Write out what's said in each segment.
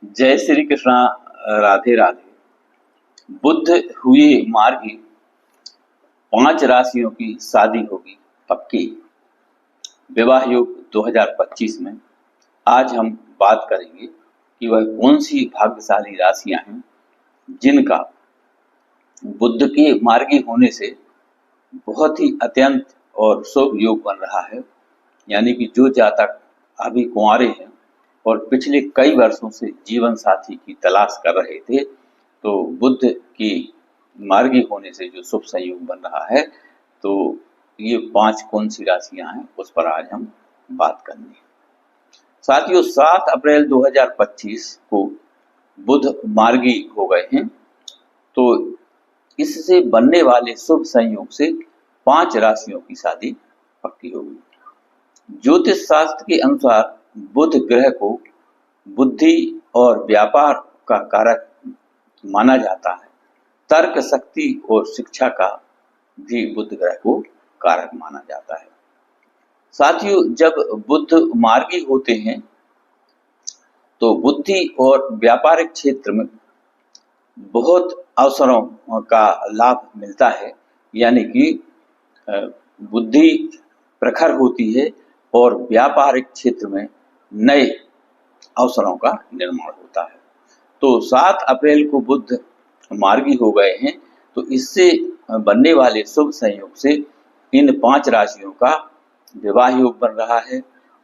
जय श्री कृष्णा। राधे राधे। बुध हुए मार्गी, 5 राशियों की शादी होगी पक्की। विवाह योग 2025 में आज हम बात करेंगे कि वह कौन सी भाग्यशाली राशियां हैं जिनका बुध के मार्गी होने से बहुत ही अत्यंत और शुभ योग बन रहा है। यानी कि जो जातक अभी कुंवारे हैं और पिछले कई वर्षों से जीवन साथी की तलाश कर रहे थे, तो बुध की मार्गी होने से जो शुभ संयोग बन रहा है, तो ये 5 कौन सी राशियां हैं उस पर आज हम बात करेंगे। साथियों, 7 अप्रैल 2025 को बुध मार्गी हो गए हैं, तो इससे बनने वाले शुभ संयोग से 5 राशियों की शादी पक्की होगी। ज्योतिष शास्त्र के अनुसार बुध ग्रह को बुद्धि और व्यापार का कारक माना जाता है। तर्क शक्ति और शिक्षा का भी बुध ग्रह को कारक माना जाता है। साथियों, जब बुध मार्गी होते हैं तो बुद्धि और व्यापारिक क्षेत्र में बहुत अवसरों का लाभ मिलता है। यानी कि बुद्धि प्रखर होती है और व्यापारिक क्षेत्र में नए अवसरों का निर्माण होता है। तो 7 अप्रैल को बुध मार्गी हो गए हैं, तो इससे बनने वाले शुभ संयोग से इन 5 राशियों का विवाह योग बन रहा है,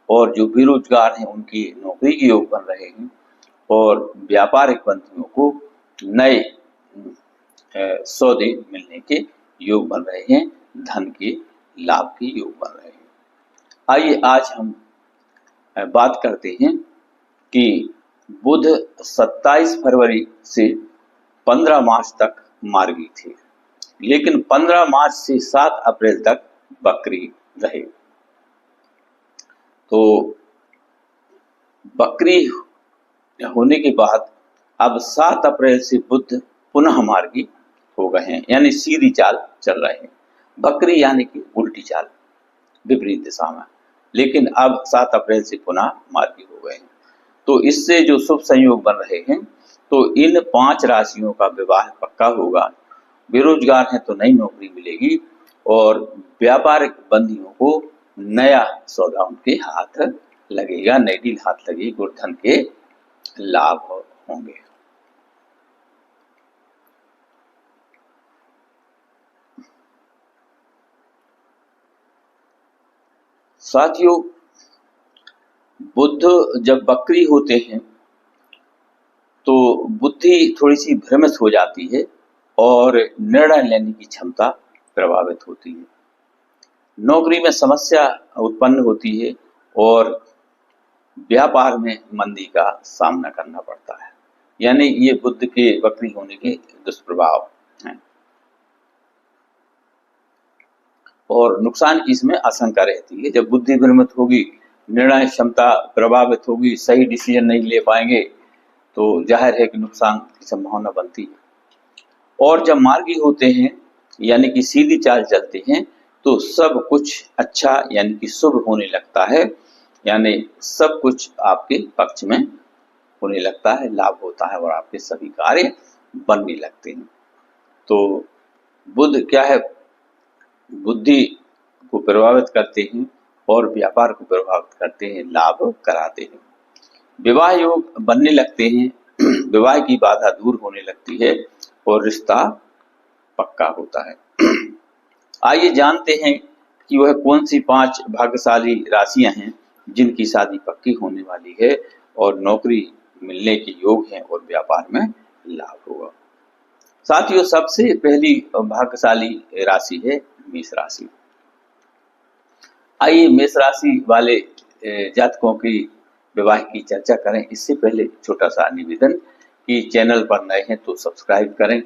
और जो बेरोजगार हैं उनकी नौकरी के योग बन रहे हैं, और व्यापारिक बंधुओं को नए सौदे मिलने के योग बन रहे हैं, धन के लाभ के योग बन रहे हैं। आइए आज हम बात करते हैं कि बुध 27 फरवरी से 15 मार्च तक मार्गी थे, लेकिन 15 मार्च से 7 अप्रैल तक बकरी रहे। तो बकरी होने के बाद अब 7 अप्रैल से बुध पुनः मार्गी हो गए हैं, यानी सीधी चाल चल रहे हैं। बकरी यानी कि उल्टी चाल, विपरीत दिशा में, लेकिन अब 7 अप्रैल से पुनः मार्गी हो गए हैं। तो इससे जो शुभ संयोग बन रहे हैं, तो इन 5 राशियों का विवाह पक्का होगा। बेरोजगार हैं तो नई नौकरी मिलेगी, और व्यापारिक बंदियों को नया सौदा उनके हाथ लगेगा, नई डील हाथ लगेगी, गुणधन के लाभ होंगे। साथियों, बुध जब बकरी होते हैं तो बुद्धि थोड़ी सी भ्रमित हो जाती है और निर्णय लेने की क्षमता प्रभावित होती है। नौकरी में समस्या उत्पन्न होती है और व्यापार में मंदी का सामना करना पड़ता है। यानी ये बुध के बकरी होने के दुष्प्रभाव हैं, और नुकसान की इसमें आशंका रहती है। जब बुद्धि भ्रमित होगी, निर्णय क्षमता प्रभावित होगी, सही डिसीजन नहीं ले पाएंगे, तो जाहिर है कि नुकसान की संभावना बनती है। और जब मार्गी होते हैं यानी कि सीधी चाल चलते हैं, तो सब कुछ अच्छा यानी कि शुभ होने लगता है, यानी सब कुछ आपके पक्ष में होने लगता है, लाभ होता है और आपके सभी कार्य बनने लगते हैं। तो बुध क्या है, बुद्धि को प्रभावित करते हैं और व्यापार को प्रभावित करते हैं, लाभ कराते हैं। विवाह योग बनने लगते हैं, विवाह की बाधा दूर होने लगती है और रिश्ता पक्का होता है। आइए जानते हैं कि वह कौन सी 5 भाग्यशाली राशियां हैं जिनकी शादी पक्की होने वाली है और नौकरी मिलने के योग हैं और व्यापार में लाभ होगा। साथियों, सबसे पहली भाग्यशाली राशि है मेष राशि। आइए मेष राशि वाले जातकों की विवाह की चर्चा करें। इससे पहले छोटा सा निवेदन कि चैनल पर नए हैं तो सब्सक्राइब करें,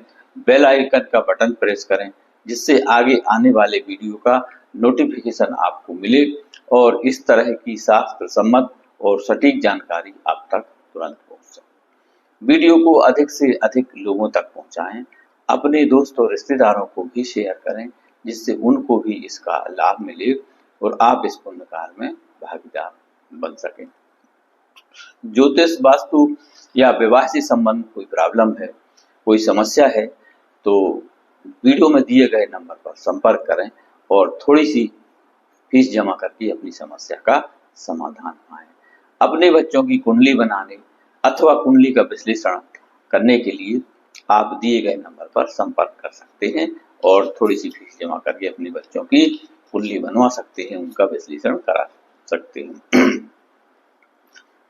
बेल आइकन का बटन प्रेस करें, जिससे आगे आने वाले वीडियो का नोटिफिकेशन आपको मिले और इस तरह की शास्त्र सम्मत और सटीक जानकारी आप तक तुरंत पहुंच सके। वीडियो को अधिक से अधिक लोगों तक पहुंचाएं, अपने दोस्त और रिश्तेदारों को भी शेयर करें, जिससे उनको भी इसका लाभ मिले और आप इस पुण्य कार्य में भागीदार बन सकें। ज्योतिष वास्तु या विवाह से संबंध कोई प्रॉब्लम है, कोई समस्या है, तो वीडियो में दिए गए नंबर पर संपर्क करें और थोड़ी सी फीस जमा करके अपनी समस्या का समाधान पाएं। अपने बच्चों की कुंडली बनाने अथवा कुंडली का विश्लेषण करने के लिए आप दिए गए नंबर पर संपर्क कर सकते हैं और थोड़ी सी फीस जमा करके अपने बच्चों की कुंडली बनवा सकते हैं, उनका विश्लेषण करा सकते हैं।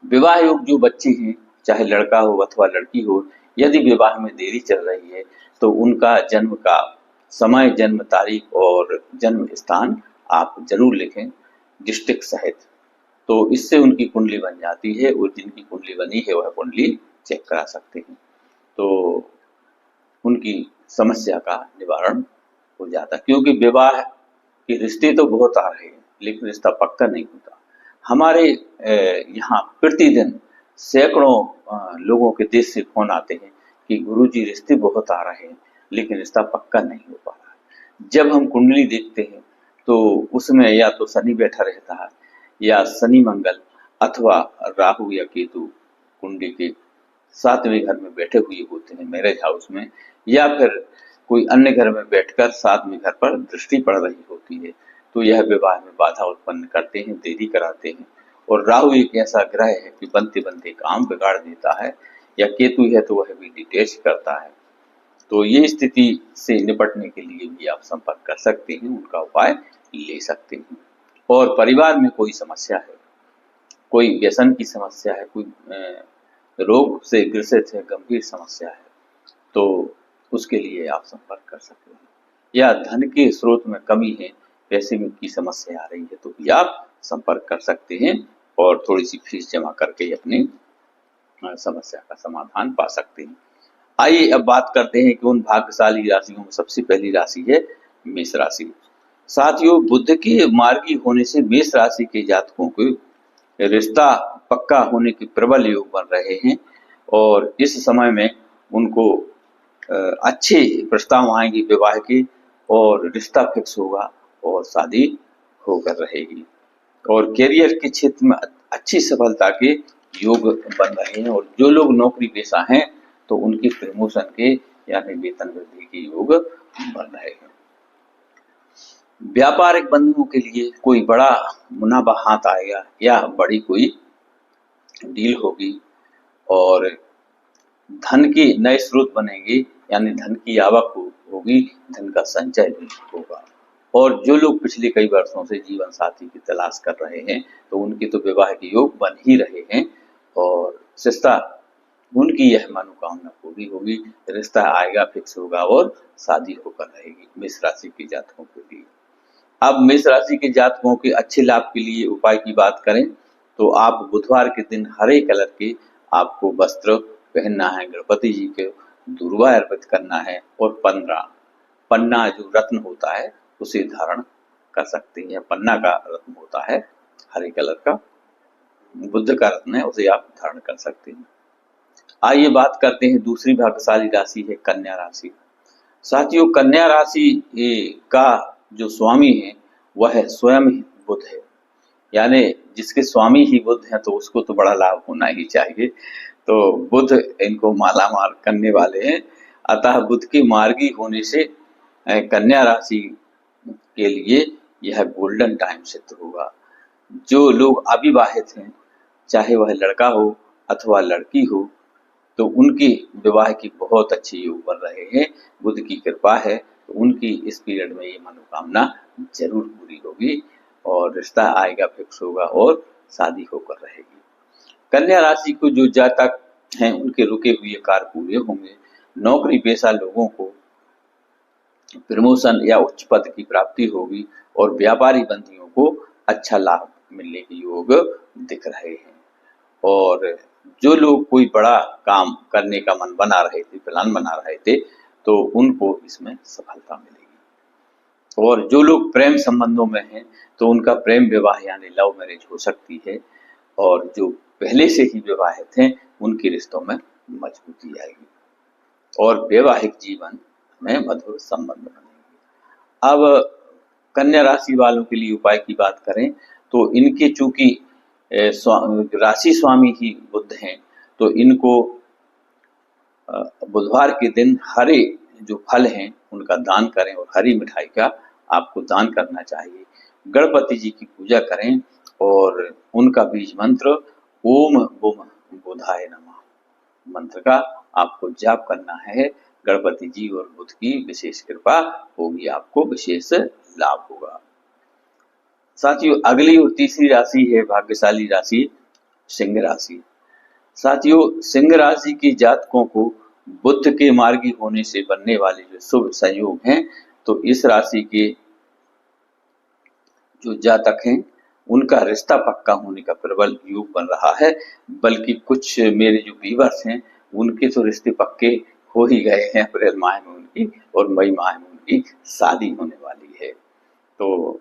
विवाह योग जो बच्चे हैं, चाहे लड़का हो अथवा लड़की हो, यदि विवाह में देरी चल रही है तो उनका जन्म का समय, जन्म तारीख और जन्म स्थान आप जरूर लिखें डिस्ट्रिक्ट सहित, तो इससे उनकी कुंडली बन जाती है और जिनकी कुंडली बनी है वह कुंडली चेक करा सकते हैं, तो उनकी समस्या का निवारण हो जाता है। क्योंकि विवाह के रिश्ते तो बहुत आ रहे हैं लेकिन रिश्ता पक्का नहीं होता। हमारे यहाँ प्रतिदिन सैकड़ों लोगों के देश से फोन आते हैं कि गुरुजी रिश्ते बहुत आ रहे हैं लेकिन रिश्ता पक्का नहीं हो पा रहा है। जब हम कुंडली देखते हैं तो उसमें या तो शनि बैठा रहता है या शनि मंगल अथवा राहु या केतु कुंडली के 7वें घर में बैठे हुए होते हैं मैरिज हाउस में, या फिर कोई अन्य घर में बैठकर 7वें घर पर दृष्टि पड़ रही होती है, तो यह विवाह में बाधा उत्पन्न करते हैं, देरी कराते हैं। और राहु एक ऐसा ग्रह है कि बनते बनते काम बिगाड़ देता है, या केतु है तो वह भी डिटेच करता है। तो ये स्थिति से निपटने के लिए भी आप संपर्क कर सकते हैं, उनका उपाय ले सकते हैं। और परिवार में कोई समस्या है, कोई व्यसन की समस्या है, कोई रोग से ग्रसित है, गंभीर समस्या है, तो उसके लिए आप संपर्क कर सकते हैं। या धन के स्रोत में कमी है, पैसे की समस्या आ रही है, तो भी आप संपर्क कर सकते हैं और थोड़ी सी फीस जमा करके अपनी समस्या का समाधान पा सकते हैं। आइए अब बात करते हैं कि उन भाग्यशाली राशियों में सबसे पहली राशि है मेष राशि। साथियों, बुध के मार्गी होने से मेष राशि के जातकों को रिश्ता पक्का होने के प्रबल योग बन रहे हैं और इस समय में उनको अच्छे प्रस्ताव आएंगे विवाह के और रिश्ता फिक्स होगा और शादी होकर रहेगी। और करियर के क्षेत्र में अच्छी सफलता के योग बन रहे हैं और जो लोग नौकरी पेशा हैं तो उनकी प्रमोशन के यानी वेतन वृद्धि के योग बन रहे हैं। व्यापारिक बंधुओं के लिए कोई बड़ा मुनाफा हाथ आएगा या बड़ी कोई डील होगी और धन के नए स्रोत बनेंगे, यानी धन की आवक होगी, धन का संचय भी होगा। और जो लोग पिछले कई वर्षों से जीवन साथी की तलाश कर रहे हैं तो उनके तो विवाह के योग बन ही रहे हैं और रिश्ता उनकी यह मनोकामना पूरी होगी, रिश्ता आएगा, फिक्स होगा और शादी होकर रहेगी मेष राशि के जातकों के लिए। अब मेष राशि के जातकों के अच्छे लाभ के लिए उपाय की बात करें तो आप बुधवार के दिन हरे कलर के आपको वस्त्र पहनना है, गणपति जी के दूर्वा अर्पित करना है और पन्ना जो रत्न होता है उसे धारण कर सकते हैं। पन्ना का रत्न होता है हरे कलर का, बुद्ध का रत्न है, उसे आप धारण कर सकते हैं। आइए बात करते हैं दूसरी भाग्यशाली राशि है कन्या राशि। साथियों, कन्या राशि का जो स्वामी है वह स्वयं ही बुध है, यानी जिसके स्वामी ही बुध है तो उसको तो बड़ा लाभ होना ही चाहिए। तो बुध इनको मालामाल करने वाले हैं, अतः बुध के मार्गी होने से कन्या राशि के लिए यह गोल्डन टाइम सिद्ध होगा। जो लोग अविवाहित हैं, चाहे वह लड़का हो अथवा लड़की हो, तो उनके विवाह की बहुत अच्छे योग बन रहे हैं। बुध की कृपा है तो उनकी इस पीरियड में ये मनोकामना जरूर पूरी होगी और रिश्ता आएगा, फिक्स होगा और शादी होकर रहेगी। कन्या राशि को जो जातक हैं उनके रुके हुए कार्य पूरे होंगे। नौकरी पेशा लोगों को प्रमोशन या उच्च पद की प्राप्ति होगी और व्यापारी बंदियों को अच्छा लाभ मिलने के योग दिख रहे हैं। और जो लोग कोई बड़ा काम करने का मन बना रहे थे, प्लान बना रहे थे, तो उनको इसमें सफलता मिलेगी। और जो लोग प्रेम संबंधों में हैं तो उनका प्रेम विवाह यानी लव मैरिज हो सकती है और जो पहले से ही विवाहित हैं उनके रिश्तों में मजबूती आएगी और वैवाहिक जीवन में मधुर संबंध बनेंगे। अब कन्या राशि वालों के लिए उपाय की बात करें तो इनके चूंकि राशि स्वामी ही बुध हैं तो इनको बुधवार के दिन हरे जो फल हैं उनका दान करें और हरी मिठाई का आपको दान करना चाहिए। गणपति जी की पूजा करें और उनका बीज मंत्र ओम बुम बुधाय नमः मंत्र का आपको जाप करना है। गणपति जी और बुध की विशेष कृपा होगी, आपको विशेष लाभ होगा। साथियों, अगली और तीसरी राशि है भाग्यशाली राशि सिंह राशि। साथियों, सिंह राशि के जातकों को बुध के मार्गी होने से बनने वाले जो शुभ संयोग हैं, तो इस राशि के जो जातक हैं उनका रिश्ता पक्का होने का प्रबल योग बन रहा है। बल्कि कुछ मेरे जो व्यूअर्स हैं उनके तो रिश्ते पक्के हो ही गए हैं। अप्रैल माह में उनकी और मई माह में उनकी शादी होने वाली है। तो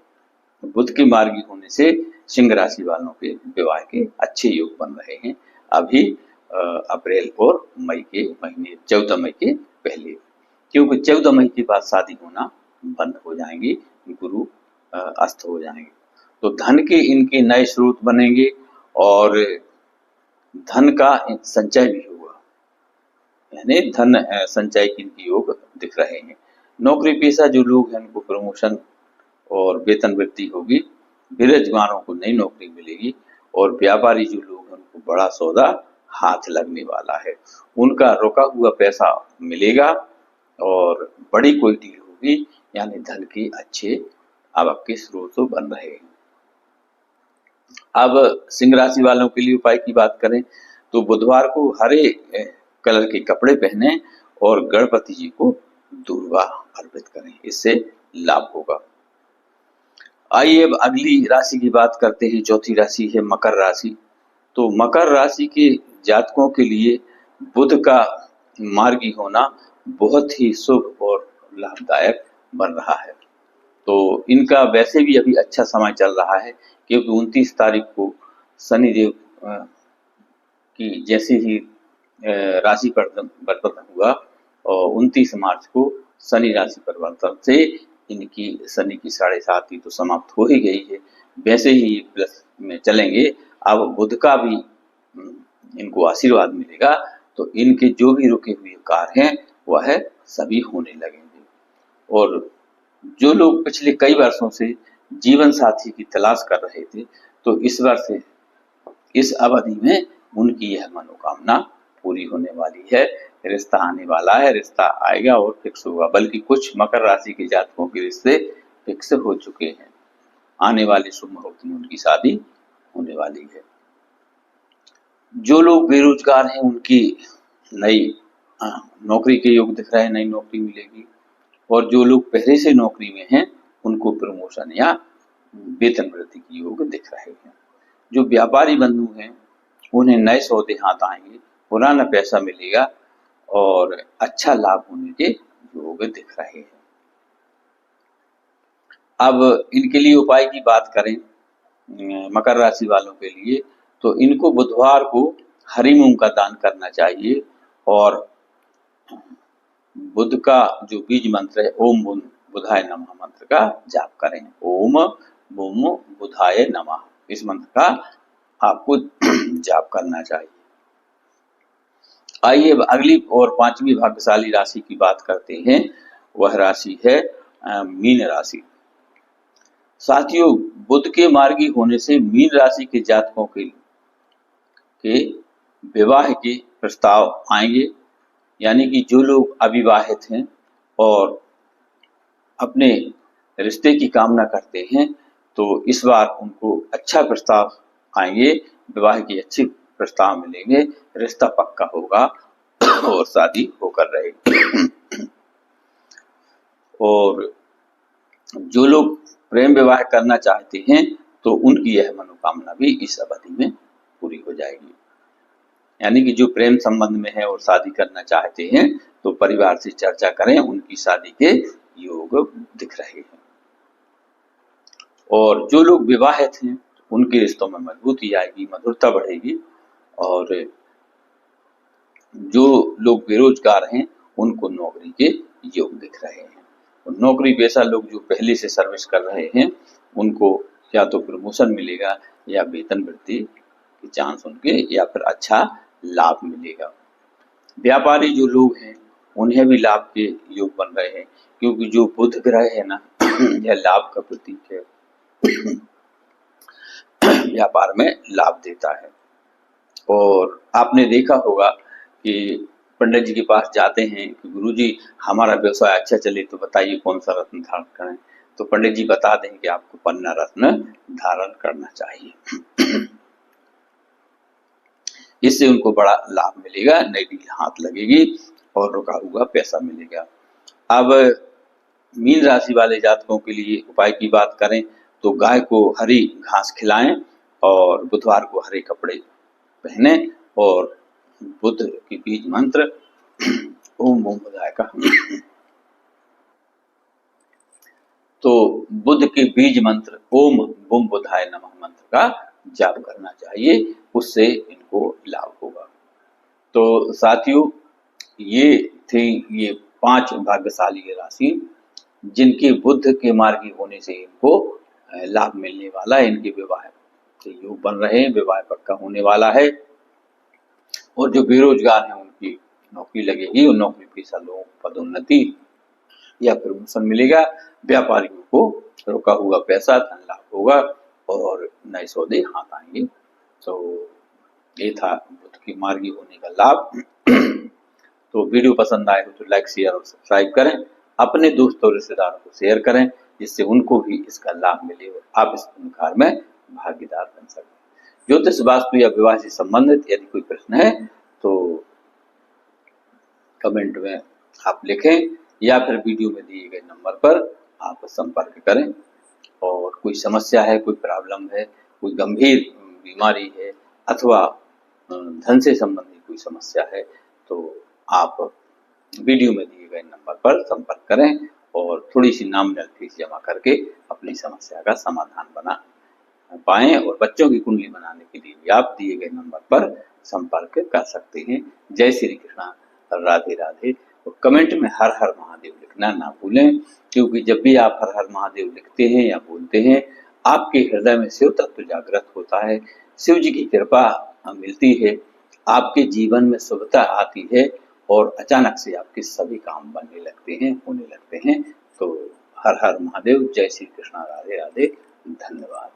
बुध के मार्गी होने से सिंह राशि वालों के विवाह के अच्छे योग बन रहे हैं अभी अप्रैल और मई के महीने, 14 मई के पहले, क्योंकि 14 मई के बाद शादी होना बंद हो जाएंगी, गुरु अस्त हो जाएंगे। तो धन के इनके नए स्रोत बनेंगे और धन का संचय भी होगा, यानी धन संचय के इनके योग दिख रहे हैं। नौकरी पेशा जो लोग हैं उनको प्रमोशन और वेतन वृद्धि होगी। बेरोजगारों को नई नौकरी मिलेगी और व्यापारी जो लोग हैं उनको बड़ा सौदा हाथ लगने वाला है। उनका रुका हुआ पैसा मिलेगा और बड़ी कोई डील होगी, यानी धन के अच्छे आवक के स्रोत बन रहे हैं। अब सिंह राशि वालों के लिए उपाय की बात करें तो बुधवार को हरे कलर के कपड़े पहने और गणपति जी को दूर्वा अर्पित करें, इससे लाभ होगा। आइए अब अगली राशि की बात करते हैं। चौथी राशि है मकर राशि। तो मकर राशि के जातकों के लिए बुध का मार्गी होना बहुत ही शुभ और लाभदायक बन रहा है। तो इनका वैसे भी अभी अच्छा समय चल रहा है, क्योंकि 29 तारीख को शनिदेव की जैसे ही राशि परिवर्तन हुआ और 29 मार्च को शनि राशि परिवर्तन से इनकी शनि की 7.5 तो समाप्त हो ही गई है। वैसे ही प्लस में चलेंगे। अब बुध का भी इनको आशीर्वाद मिलेगा, तो इनके जो भी रुके हुए कार्य हैं वह सभी होने लगेंगे। और जो लोग पिछले कई वर्षों से जीवन साथी की तलाश कर रहे थे, तो इस वर्ष इस अवधि में उनकी यह मनोकामना पूरी होने वाली है। रिश्ता आने वाला है, रिश्ता आएगा और फिक्स होगा। बल्कि कुछ मकर राशि के जातकों के रिश्ते फिक्स हो चुके हैं। आने वाले शुभ मुहूर्त में उनकी शादी होने वाली है। जो लोग बेरोजगार हैं उनकी नई नौकरी के योग दिख रहे हैं, नई नौकरी मिलेगी। और जो लोग पहले से नौकरी में हैं उनको प्रमोशन या वेतन वृद्धि के योग दिख रहे हैं। जो व्यापारी बंधु हैं उन्हें नए सौदे हाथ आएंगे, पुराना पैसा मिलेगा और अच्छा लाभ होने के योग दिख रहे हैं। अब इनके लिए उपाय की बात करें मकर राशि वालों के लिए, तो इनको बुधवार को हरी मूंग का दान करना चाहिए और बुध का जो बीज मंत्र है ओम बुधाय नमः मंत्र का जाप करें। ओम बुम बुधाय नमः, इस मंत्र का आपको जाप करना चाहिए। आइए अगली और पांचवी भाग्यशाली राशि की बात करते हैं। वह राशि है मीन राशि। साथियों, बुध के मार्गी होने से मीन राशि के जातकों के विवाह के प्रस्ताव आएंगे। यानी कि जो लोग अविवाहित हैं और अपने रिश्ते की कामना करते हैं, तो इस बार उनको अच्छा प्रस्ताव आएंगे, विवाह की अच्छी प्रस्ताव मिलेंगे, रिश्ता पक्का होगा और शादी होकर रहेगी। और जो लोग प्रेम विवाह करना चाहते हैं तो उनकी यह मनोकामना भी इस अवधि में पूरी हो जाएगी। यानी कि जो प्रेम संबंध में है और शादी करना चाहते हैं तो परिवार से चर्चा करें, उनकी शादी के योग दिख रहे हैं। और जो लोग विवाहित हैं उनके रिश्तों में मजबूती आएगी, मधुरता बढ़ेगी। और जो लोग बेरोजगार हैं उनको नौकरी के योग दिख रहे हैं। और नौकरी पेशा लोग जो पहले से सर्विस कर रहे हैं उनको या तो प्रमोशन मिलेगा या वेतन वृद्धि के चांस उनके, या फिर अच्छा लाभ मिलेगा। व्यापारी जो लोग हैं उन्हें भी लाभ के योग बन रहे हैं, क्योंकि जो बुध ग्रह है ना यह लाभ का प्रतीक है, व्यापार में लाभ देता है। और आपने देखा होगा कि पंडित जी के पास जाते हैं कि गुरुजी हमारा व्यवसाय अच्छा चले तो बताइए कौन सा रत्न धारण करें, तो पंडित जी बता दें कि आपको पन्ना रत्न धारण करना चाहिए। इससे उनको बड़ा लाभ मिलेगा, नई डील हाथ लगेगी और रुका हुआ पैसा मिलेगा। अब मीन राशि वाले जातकों के लिए उपाय की बात करें तो गाय को हरी घास खिलाएं और बुधवार को हरे कपड़े पहने और बुध के बीज मंत्र ओम ओम बुधाय का तो बुध के बीज मंत्र ओम बुम बुधाय नमः मंत्र का जाप करना चाहिए, उससे इनको लाभ होगा। तो साथियों ये थे ये 5 भाग्यशाली राशि जिनके बुध के मार्गी होने से इनको लाभ मिलने वाला है, इनके विवाह के योग बन रहे हैं, विवाह पक्का होने वाला है। और जो बेरोजगार हैं उनकी नौकरी लगेगी और नौकरी पेशा लोगों को पदोन्नति या प्रमोशन मिलेगा, व्यापारियों को रोका हुआ पैसा धन लाभ होगा और नए सौदे हाथ आएंगे। तो ये था बुध की मार्गी होने का लाभ। तो वीडियो पसंद आए तो लाइक शेयर और सब्सक्राइब करें, अपने दोस्तों और रिश्तेदारों को शेयर करें जिससे उनको भी इसका लाभ मिले और आप इस कार्य में भागीदार बन सकें। ज्योतिष वास्तु या विवाह से संबंधित यदि कोई प्रश्न है तो कमेंट में आप लिखें या फिर वीडियो में दिए गए नंबर पर आप संपर्क करें। और कोई समस्या है, कोई प्रॉब्लम है, कोई गंभीर बीमारी है अथवा धन से संबंधित कोई समस्या है तो आप वीडियो में दिए गए नंबर पर संपर्क करें और थोड़ी सी नॉमिनल फीस जमा करके अपनी समस्या का समाधान बना पाएं। और बच्चों की कुंडली बनाने के लिए भी आप दिए गए नंबर पर संपर्क कर सकते हैं। जय श्री कृष्णा, राधे राधे। और कमेंट में हर हर महादेव लिखना ना भूलें, क्योंकि जब भी आप हर हर महादेव लिखते हैं या बोलते हैं आपके हृदय में शिव तत्व जागृत होता है, शिव जी की कृपा मिलती है, आपके जीवन में शुभता आती है और अचानक से आपके सभी काम बनने लगते हैं, होने लगते हैं। तो हर हर महादेव, जय श्री कृष्णा, राधे राधे, धन्यवाद।